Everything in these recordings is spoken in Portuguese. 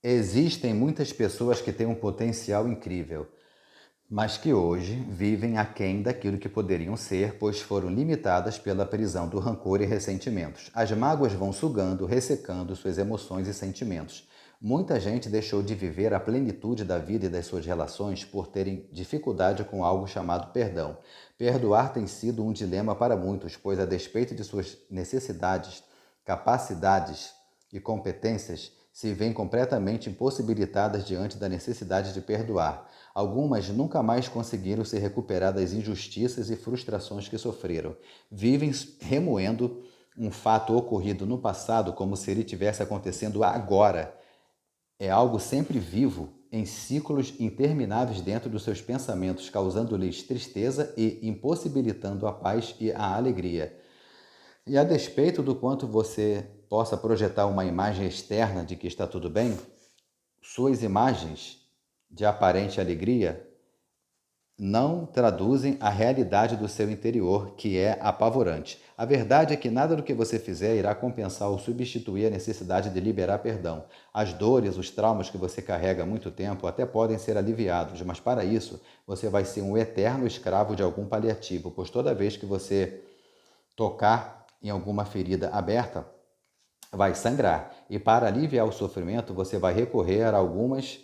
Existem muitas pessoas que têm um potencial incrível, mas que hoje vivem aquém daquilo que poderiam ser, pois foram limitadas pela prisão do rancor e ressentimentos. As mágoas vão sugando, ressecando suas emoções e sentimentos. Muita gente deixou de viver a plenitude da vida e das suas relações por terem dificuldade com algo chamado perdão. Perdoar tem sido um dilema para muitos, pois, a despeito de suas necessidades, capacidades e competências, se veem completamente impossibilitadas diante da necessidade de perdoar. Algumas nunca mais conseguiram se recuperar das injustiças e frustrações que sofreram. Vivem remoendo um fato ocorrido no passado como se ele estivesse acontecendo agora. É algo sempre vivo, em ciclos intermináveis dentro dos seus pensamentos, causando-lhes tristeza e impossibilitando a paz e a alegria. E a despeito do quanto você possa projetar uma imagem externa de que está tudo bem, suas imagens de aparente alegria não traduzem a realidade do seu interior, que é apavorante. A verdade é que nada do que você fizer irá compensar ou substituir a necessidade de liberar perdão. As dores, os traumas que você carrega há muito tempo até podem ser aliviados, mas para isso você vai ser um eterno escravo de algum paliativo, pois toda vez que você tocar em alguma ferida aberta, vai sangrar. E para aliviar o sofrimento, você vai recorrer a algumas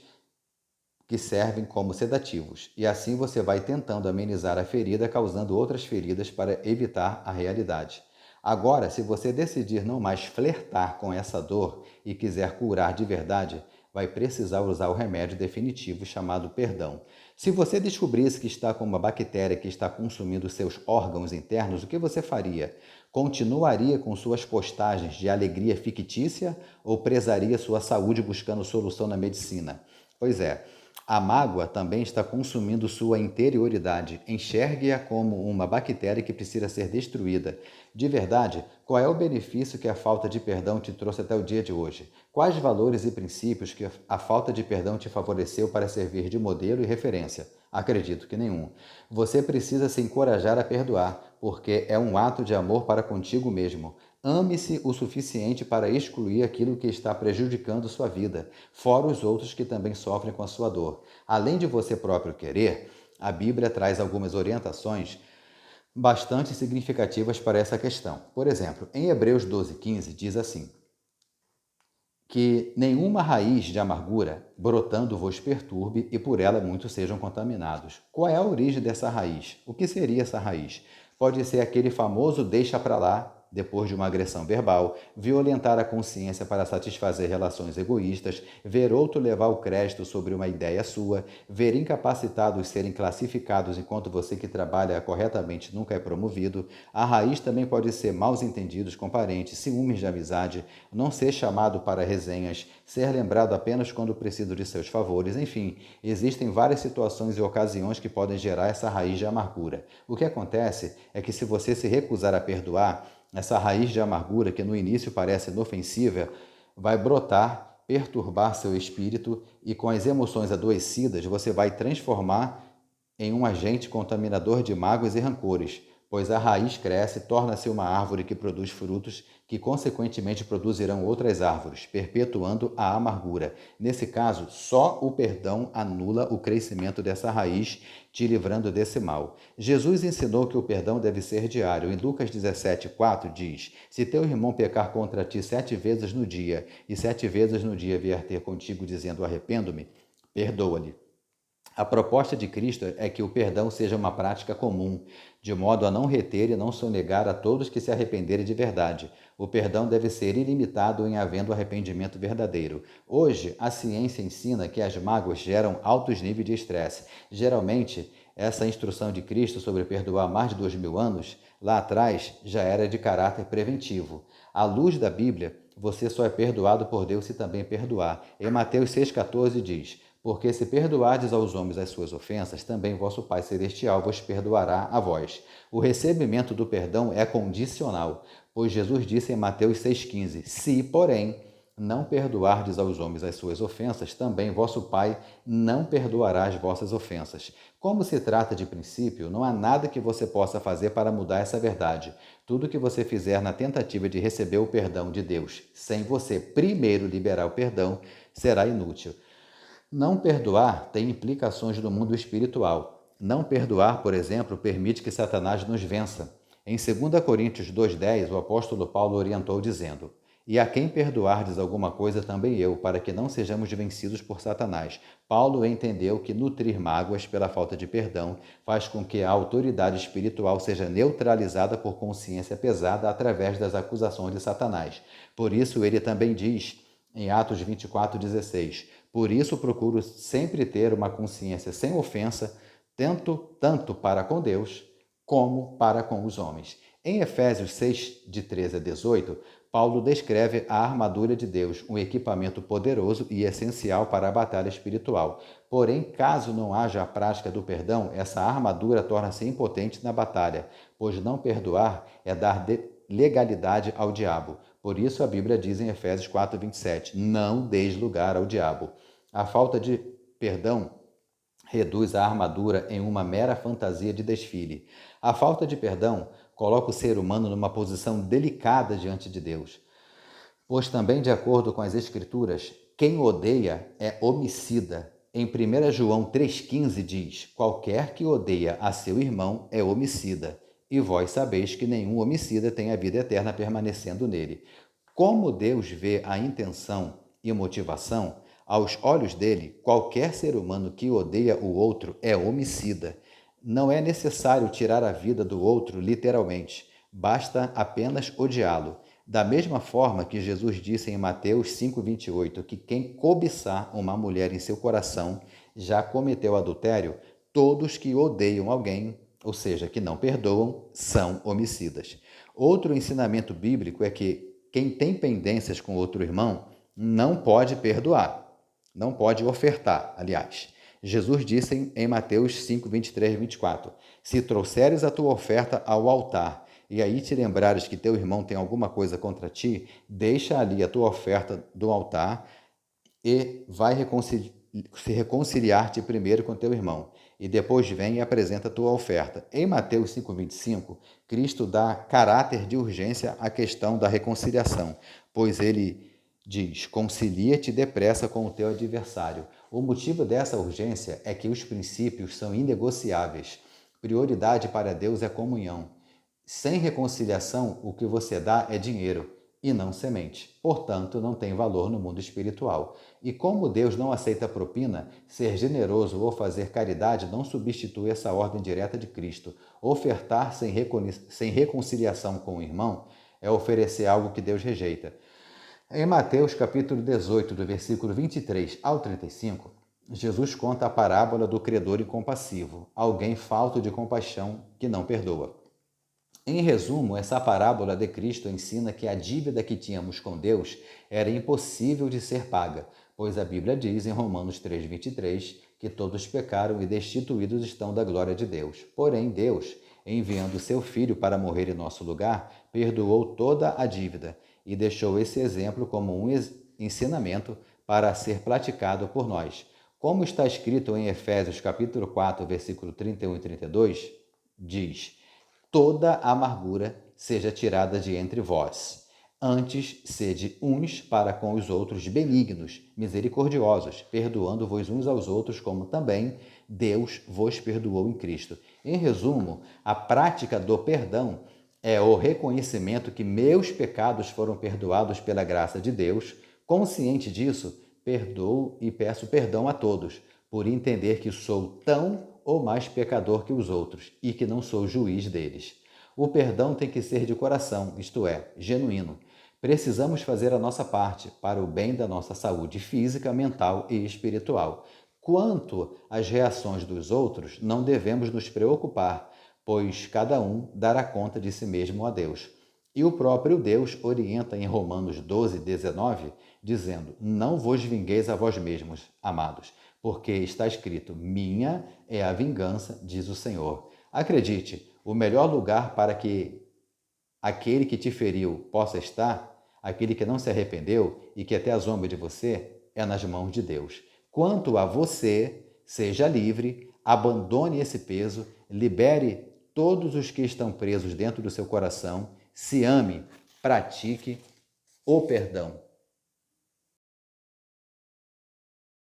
que servem como sedativos. E assim você vai tentando amenizar a ferida, causando outras feridas para evitar a realidade. Agora, se você decidir não mais flertar com essa dor e quiser curar de verdade, vai precisar usar o remédio definitivo chamado perdão. Se você descobrisse que está com uma bactéria que está consumindo seus órgãos internos, o que você faria? Continuaria com suas postagens de alegria fictícia ou prezaria sua saúde buscando solução na medicina? Pois é, a mágoa também está consumindo sua interioridade. Enxergue-a como uma bactéria que precisa ser destruída. De verdade, qual é o benefício que a falta de perdão te trouxe até o dia de hoje? Quais valores e princípios que a falta de perdão te favoreceu para servir de modelo e referência? Acredito que nenhum. Você precisa se encorajar a perdoar, porque é um ato de amor para contigo mesmo. Ame-se o suficiente para excluir aquilo que está prejudicando sua vida, fora os outros que também sofrem com a sua dor. Além de você próprio querer, a Bíblia traz algumas orientações bastante significativas para essa questão. Por exemplo, em Hebreus 12:15 diz assim: que nenhuma raiz de amargura brotando vos perturbe e por ela muitos sejam contaminados. Qual é a origem dessa raiz? O que seria essa raiz? Pode ser aquele famoso deixa para lá, depois de uma agressão verbal, violentar a consciência para satisfazer relações egoístas, ver outro levar o crédito sobre uma ideia sua, ver incapacitados serem classificados enquanto você que trabalha corretamente nunca é promovido. A raiz também pode ser maus entendidos com parentes, ciúmes de amizade, não ser chamado para resenhas, ser lembrado apenas quando preciso de seus favores, enfim, existem várias situações e ocasiões que podem gerar essa raiz de amargura. O que acontece é que se você se recusar a perdoar, essa raiz de amargura, que no início parece inofensiva, vai brotar, perturbar seu espírito e com as emoções adoecidas você vai transformar em um agente contaminador de mágoas e rancores, pois a raiz cresce, torna-se uma árvore que produz frutos que consequentemente produzirão outras árvores, perpetuando a amargura. Nesse caso, só o perdão anula o crescimento dessa raiz, te livrando desse mal. Jesus ensinou que o perdão deve ser diário. Em Lucas 17:4 diz: se teu irmão pecar contra ti 7 vezes no dia, e 7 vezes no dia vier ter contigo dizendo arrependo-me, perdoa-lhe. A proposta de Cristo é que o perdão seja uma prática comum, de modo a não reter e não sonegar a todos que se arrependerem de verdade. O perdão deve ser ilimitado em havendo arrependimento verdadeiro. Hoje, a ciência ensina que as mágoas geram altos níveis de estresse. Geralmente, essa instrução de Cristo sobre perdoar mais de 2000 anos, lá atrás, já era de caráter preventivo. À luz da Bíblia, você só é perdoado por Deus se também perdoar. Em Mateus 6,14 diz: porque se perdoardes aos homens as suas ofensas, também vosso Pai Celestial vos perdoará a vós. O recebimento do perdão é condicional, pois Jesus disse em Mateus 6,15: se, porém, não perdoardes aos homens as suas ofensas, também vosso Pai não perdoará as vossas ofensas. Como se trata de princípio, não há nada que você possa fazer para mudar essa verdade. Tudo que você fizer na tentativa de receber o perdão de Deus, sem você primeiro liberar o perdão, será inútil. Não perdoar tem implicações no mundo espiritual. Não perdoar, por exemplo, permite que Satanás nos vença. Em 2 Coríntios 2,10, o apóstolo Paulo orientou dizendo: "E a quem perdoardes alguma coisa também eu, para que não sejamos vencidos por Satanás." Paulo entendeu que nutrir mágoas pela falta de perdão faz com que a autoridade espiritual seja neutralizada por consciência pesada através das acusações de Satanás. Por isso ele também diz, em Atos 24,16, "Por isso procuro sempre ter uma consciência sem ofensa, tanto para com Deus como para com os homens." Em Efésios 6, de 13 a 18, Paulo descreve a armadura de Deus, um equipamento poderoso e essencial para a batalha espiritual. Porém, caso não haja a prática do perdão, essa armadura torna-se impotente na batalha, pois não perdoar é dar legalidade ao diabo. Por isso a Bíblia diz em Efésios 4:27, "Não deis lugar ao diabo." A falta de perdão reduz a armadura em uma mera fantasia de desfile. A falta de perdão coloca o ser humano numa posição delicada diante de Deus, pois também, de acordo com as Escrituras, quem odeia é homicida. Em 1 João 3,15 diz, "Qualquer que odeia a seu irmão é homicida, e vós sabeis que nenhum homicida tem a vida eterna permanecendo nele." Como Deus vê a intenção e motivação, aos olhos dele, qualquer ser humano que odeia o outro é homicida. Não é necessário tirar a vida do outro literalmente, basta apenas odiá-lo. Da mesma forma que Jesus disse em Mateus 5,28 que quem cobiçar uma mulher em seu coração já cometeu adultério, todos que odeiam alguém, ou seja, que não perdoam, são homicidas. Outro ensinamento bíblico é que quem tem pendências com outro irmão não pode perdoar, não pode ofertar, aliás. Jesus disse em Mateus 5, 23 e 24, "Se trouxeres a tua oferta ao altar, e aí te lembrares que teu irmão tem alguma coisa contra ti, deixa ali a tua oferta do altar e vai se reconciliar-te primeiro com teu irmão, e depois vem e apresenta a tua oferta." Em Mateus 5,25, Cristo dá caráter de urgência à questão da reconciliação, pois ele diz, "Concilia-te depressa com o teu adversário." O motivo dessa urgência é que os princípios são inegociáveis. Prioridade para Deus é comunhão. Sem reconciliação, o que você dá é dinheiro e não semente. Portanto, não tem valor no mundo espiritual. E como Deus não aceita propina, ser generoso ou fazer caridade não substitui essa ordem direta de Cristo. Ofertar sem reconciliação com o irmão é oferecer algo que Deus rejeita. Em Mateus capítulo 18, do versículo 23 ao 35, Jesus conta a parábola do credor incompassivo, alguém falto de compaixão que não perdoa. Em resumo, essa parábola de Cristo ensina que a dívida que tínhamos com Deus era impossível de ser paga, pois a Bíblia diz em Romanos 3,23 que todos pecaram e destituídos estão da glória de Deus. Porém, Deus, enviando seu Filho para morrer em nosso lugar, perdoou toda a dívida e deixou esse exemplo como um ensinamento para ser praticado por nós. Como está escrito em Efésios capítulo 4, versículo 31 e 32, diz, "Toda amargura seja tirada de entre vós. Antes, sede uns para com os outros benignos, misericordiosos, perdoando-vos uns aos outros, como também Deus vos perdoou em Cristo." Em resumo, a prática do perdão é o reconhecimento que meus pecados foram perdoados pela graça de Deus. Consciente disso, perdoo e peço perdão a todos, por entender que sou tão ou mais pecador que os outros e que não sou juiz deles. O perdão tem que ser de coração, isto é, genuíno. Precisamos fazer a nossa parte para o bem da nossa saúde física, mental e espiritual. Quanto às reações dos outros, não devemos nos preocupar, pois cada um dará conta de si mesmo a Deus. E o próprio Deus orienta em Romanos 12, 19, dizendo, "Não vos vingueis a vós mesmos, amados, porque está escrito, minha é a vingança, diz o Senhor." Acredite, o melhor lugar para que aquele que te feriu possa estar, aquele que não se arrependeu e que até zomba de você, é nas mãos de Deus. Quanto a você, seja livre, abandone esse peso, libere todos os que estão presos dentro do seu coração, se ame, pratique o perdão.